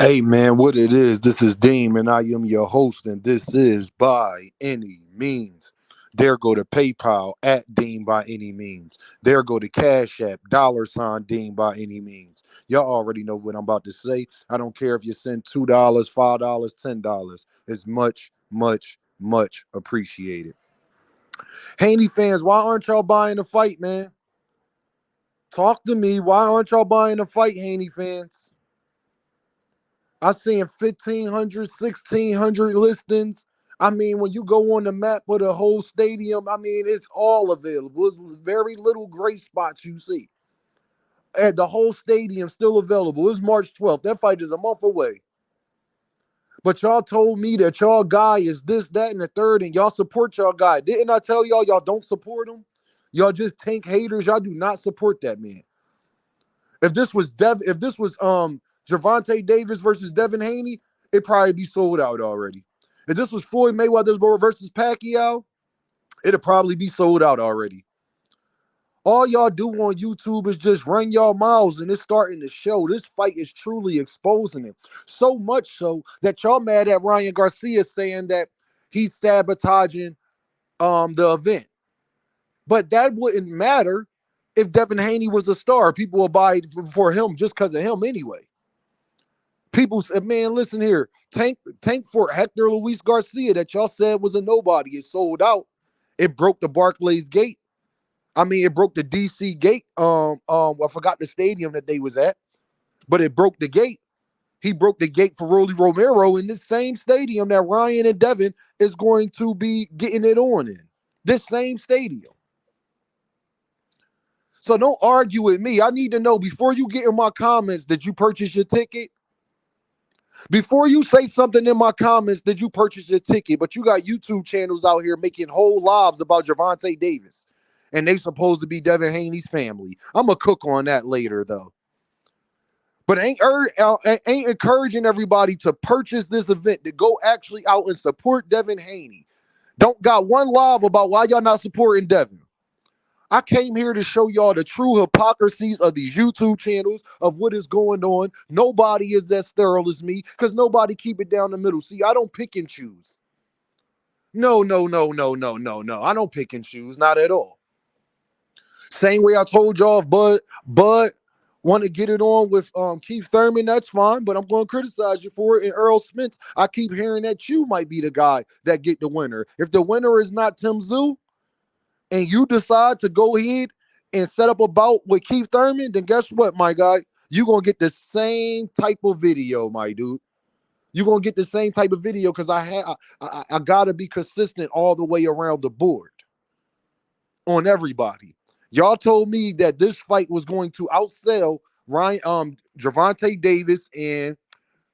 Hey man, what it is, this is Dean and I am your host, and this is By Any Means. There go to PayPal at Dean by any means. There go to Cash App, $ Dean by any means. Y'all already know what I'm about to say. I don't care if you send $2, $5, $10. It's much, much, much appreciated. Haney fans, why aren't y'all buying the fight, man? Talk to me. Why aren't y'all buying the fight, Haney fans? I seen 1,500, 1,600 listings. I mean, when you go on the map of the whole stadium, I mean, it's all available. It's very little gray spots you see. And the whole stadium still available. It's March 12th. That fight is a month away. But y'all told me that y'all guy is this, that, and the third, and y'all support y'all guy. Didn't I tell y'all don't support him? Y'all just tank haters. Y'all do not support that man. If this was Gervonta Davis versus Devin Haney, it'd probably be sold out already. If this was Floyd Mayweather versus Pacquiao, it'd probably be sold out already. All y'all do on YouTube is just run y'all mouths, and it's starting to show. This fight is truly exposing it. So much so that y'all mad at Ryan Garcia saying that he's sabotaging the event. But that wouldn't matter if Devin Haney was a star. People would buy for him just because of him anyway. People said, man, listen here. Tank for Hector Luis Garcia that y'all said was a nobody. It sold out. It broke the Barclays gate. I mean, it broke the DC gate. I forgot the stadium that they was at, but it broke the gate. He broke the gate for Rolly Romero in this same stadium that Ryan and Devin is going to be getting it on in. This same stadium. So don't argue with me. I need to know before you get in my comments, did you purchase your ticket? Before you say something in my comments, did you purchase your ticket? But you got YouTube channels out here making whole lives about Gervonta Davis. And they supposed to be Devin Haney's family. I'm going to cook on that later, though. But ain't encouraging everybody to purchase this event, to go actually out and support Devin Haney. Don't got one live about why y'all not supporting Devin. I came here to show y'all the true hypocrisies of these YouTube channels of what is going on. Nobody is as sterile as me because nobody keep it down the middle. See, I don't pick and choose. No, no, no, no, no, no, no. I don't pick and choose, not at all. Same way I told y'all if Bud want to get it on with Keith Thurman, that's fine, but I'm going to criticize you for it. And Earl Spence, I keep hearing that you might be the guy that get the winner. If the winner is not Tim Tszyu, and you decide to go ahead and set up a bout with Keith Thurman, then guess what, my guy? You're going to get the same type of video, my dude. You're going to get the same type of video because I got to be consistent all the way around the board on everybody. Y'all told me that this fight was going to outsell Gervonta Davis and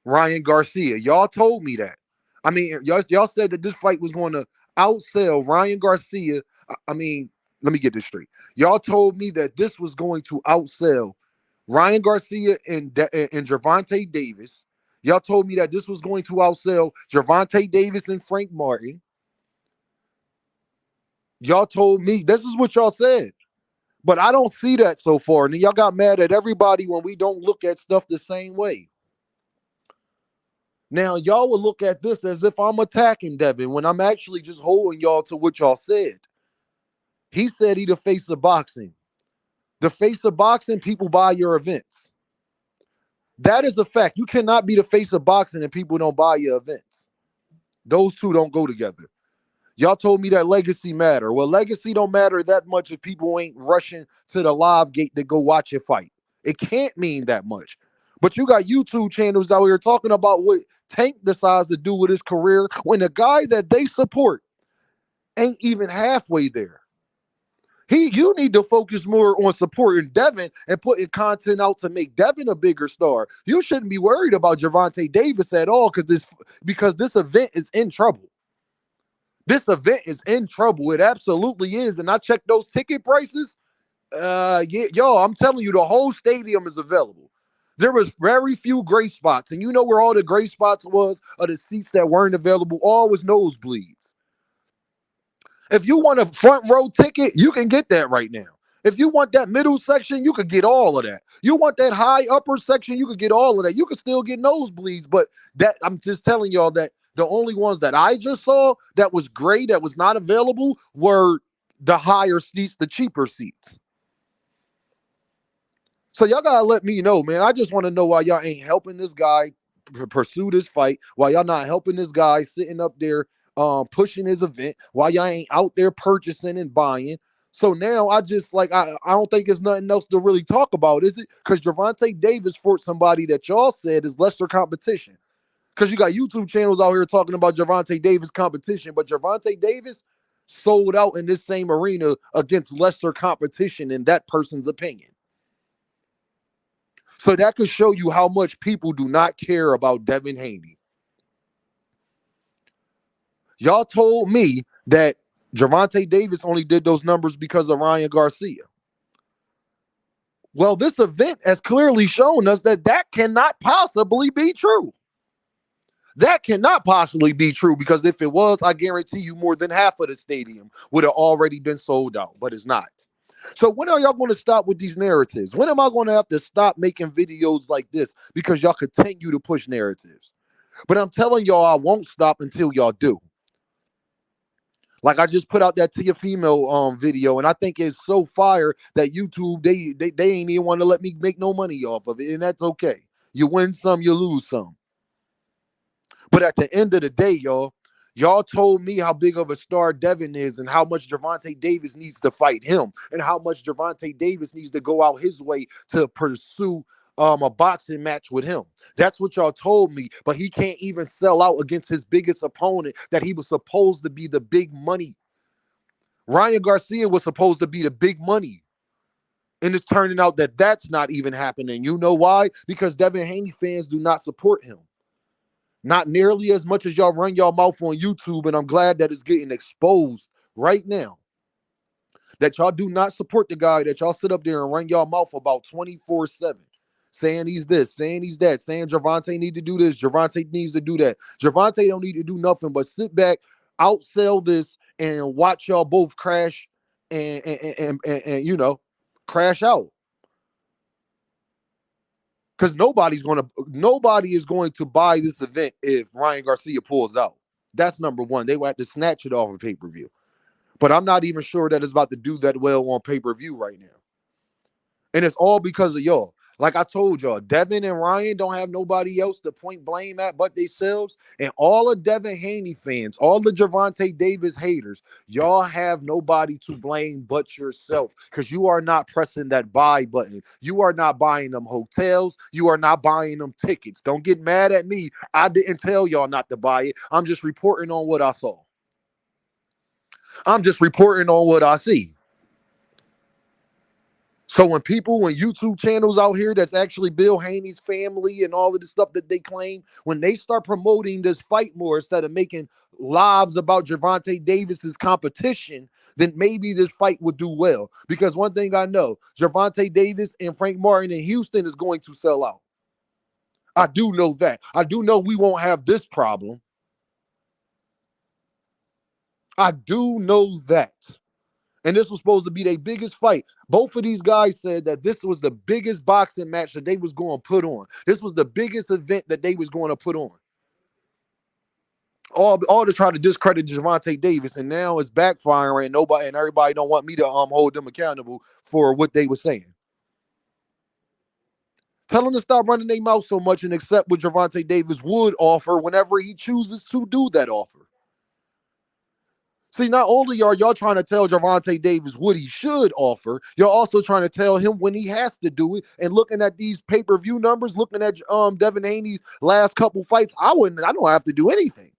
Ryan Garcia. Y'all told me that. I mean, y'all said that this fight was going to outsell Ryan Garcia. I mean, let me get this straight. Y'all told me that this was going to outsell Ryan Garcia and Gervonta Davis. Y'all told me that this was going to outsell Gervonta Davis and Frank Martin. Y'all told me this is what y'all said. But I don't see that so far. And y'all got mad at everybody when we don't look at stuff the same way. Now, y'all will look at this as if I'm attacking Devin when I'm actually just holding y'all to what y'all said. He said he the face of boxing. The face of boxing, people buy your events. That is a fact. You cannot be the face of boxing and people don't buy your events. Those two don't go together. Y'all told me that legacy matter. Well, legacy don't matter that much if people ain't rushing to the live gate to go watch your fight. It can't mean that much. But you got YouTube channels out here talking about what Tank decides to do with his career when the guy that they support ain't even halfway there. You need to focus more on supporting Devin and putting content out to make Devin a bigger star. You shouldn't be worried about Gervonta Davis at all because this event is in trouble. This event is in trouble. It absolutely is. And I checked those ticket prices. Y'all, I'm telling you, the whole stadium is available. There was very few gray spots. And you know where all the gray spots was of the seats that weren't available? All was nosebleeds. If you want a front row ticket, you can get that right now. If you want that middle section, you could get all of that. You want that high upper section, you could get all of that. You could still get nosebleeds, but that I'm just telling y'all that the only ones that I just saw that was gray, that was not available, were the higher seats, the cheaper seats. So y'all gotta let me know, man. I just want to know why y'all ain't helping this guy pursue this fight, why y'all not helping this guy sitting up there pushing his event, why y'all ain't out there purchasing and buying. So now I just like I don't think there's nothing else to really talk about, is it? Because Gervonta Davis fought somebody that y'all said is lesser competition. Because you got YouTube channels out here talking about Gervonta Davis competition, but Gervonta Davis sold out in this same arena against lesser competition in that person's opinion. So that could show you how much people do not care about Devin Haney. Y'all told me that Gervonta Davis only did those numbers because of Ryangarcia. Well, this event has clearly shown us that that cannot possibly be true. That cannot possibly be true, because if it was, I guarantee you more than half of the stadium would have already been sold out, but it's not. So when are y'all going to stop with these narratives? When am I going to have to stop making videos like this because y'all continue to push narratives? But I'm telling y'all, I won't stop until y'all do. Like I just put out that Tia Female video, and I think it's so fire that YouTube they ain't even want to let me make no money off of it, and that's okay. You win some, you lose some. But at the end of the day, y'all told me how big of a star Devin is and how much Gervonta Davis needs to fight him and how much Gervonta Davis needs to go out his way to pursue a boxing match with him. That's what y'all told me, but he can't even sell out against his biggest opponent that he was supposed to be the big money. Ryangarcia was supposed to be the big money. And it's turning out that that's not even happening. You know why? Because Devin Haney fans do not support him. Not nearly as much as y'all run y'all mouth on YouTube, and I'm glad that it's getting exposed right now. That y'all do not support the guy that y'all sit up there and run y'all mouth about 24/7. Saying he's this, saying he's that, saying Gervonta need to do this, Gervonta needs to do that. Gervonta don't need to do nothing but sit back, outsell this, and watch y'all both crash and you know, crash out. Because nobody is going to buy this event if Ryangarcia pulls out. That's number one. They will have to snatch it off of pay-per-view. But I'm not even sure that it's about to do that well on pay-per-view right now. And it's all because of y'all. Like I told y'all, Devin and Ryan don't have nobody else to point blame at but themselves. And all of Devin Haney fans, all the Gervonta Davis haters, y'all have nobody to blame but yourself, because you are not pressing that buy button. You are not buying them hotels. You are not buying them tickets. Don't get mad at me. I didn't tell y'all not to buy it. I'm just reporting on what I saw. I'm just reporting on what I see. So when YouTube channels out here that's actually Bill Haney's family and all of the stuff that they claim, when they start promoting this fight more instead of making lives about Gervonta Davis's competition, then maybe this fight would do well. Because one thing I know, Gervonta Davis and Frank Martin in Houston is going to sell out. I do know that. I do know we won't have this problem. I do know that. And this was supposed to be their biggest fight. Both of these guys said that this was the biggest boxing match that they was going to put on. This was the biggest event that they was going to put on. All to try to discredit Gervonta Davis, and now it's backfiring, and everybody don't want me to hold them accountable for what they were saying. Tell them to stop running their mouth so much and accept what Gervonta Davis would offer whenever he chooses to do that offer. See, not only are y'all trying to tell Gervonta Davis what he should offer, you're also trying to tell him when he has to do it. And looking at these pay-per-view numbers, looking at Devin Haney's last couple fights, I don't have to do anything.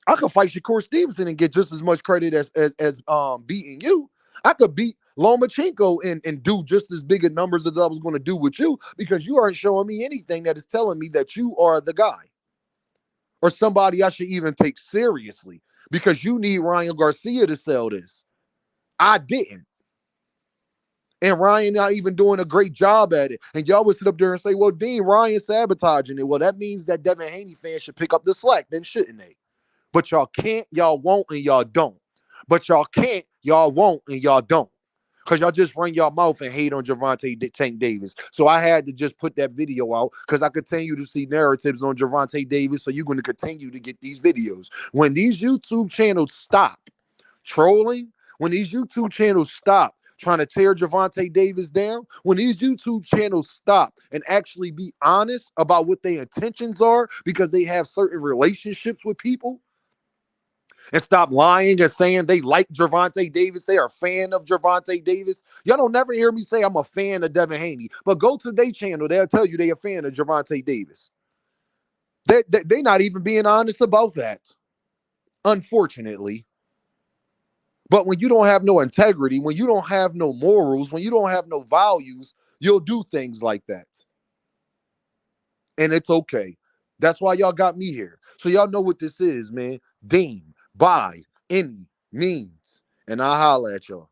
I could fight Shakur Stevenson and get just as much credit as beating you. I could beat Lomachenko and do just as big of numbers as I was going to do with you, because you aren't showing me anything that is telling me that you are the guy. Or somebody I should even take seriously, because you need Ryangarcia to sell this. I didn't. And Ryan not even doing a great job at it. And y'all would sit up there and say, well, Dean, Ryan sabotaging it. Well, that means that Devin Haney fans should pick up the slack, then shouldn't they? But y'all can't, y'all won't, and y'all don't. But y'all can't, Y'all won't and y'all don't. Because y'all just run your mouth and hate on Tank Davis. So I had to just put that video out because I continue to see narratives on Gervonta Davis. So you're going to continue to get these videos. When these YouTube channels stop trolling, when these YouTube channels stop trying to tear Gervonta Davis down, when these YouTube channels stop and actually be honest about what their intentions are because they have certain relationships with people, and stop lying and saying they like Gervonta Davis, they are a fan of Gervonta Davis. Y'all don't never hear me say I'm a fan of Devin Haney, but go to their channel, they'll tell you they're a fan of Gervonta Davis. They're not even being honest about that, unfortunately. But when you don't have no integrity, when you don't have no morals, when you don't have no values, you'll do things like that. And it's okay. That's why y'all got me here. So y'all know what this is, man. Deem by any means. And I'll holler at y'all.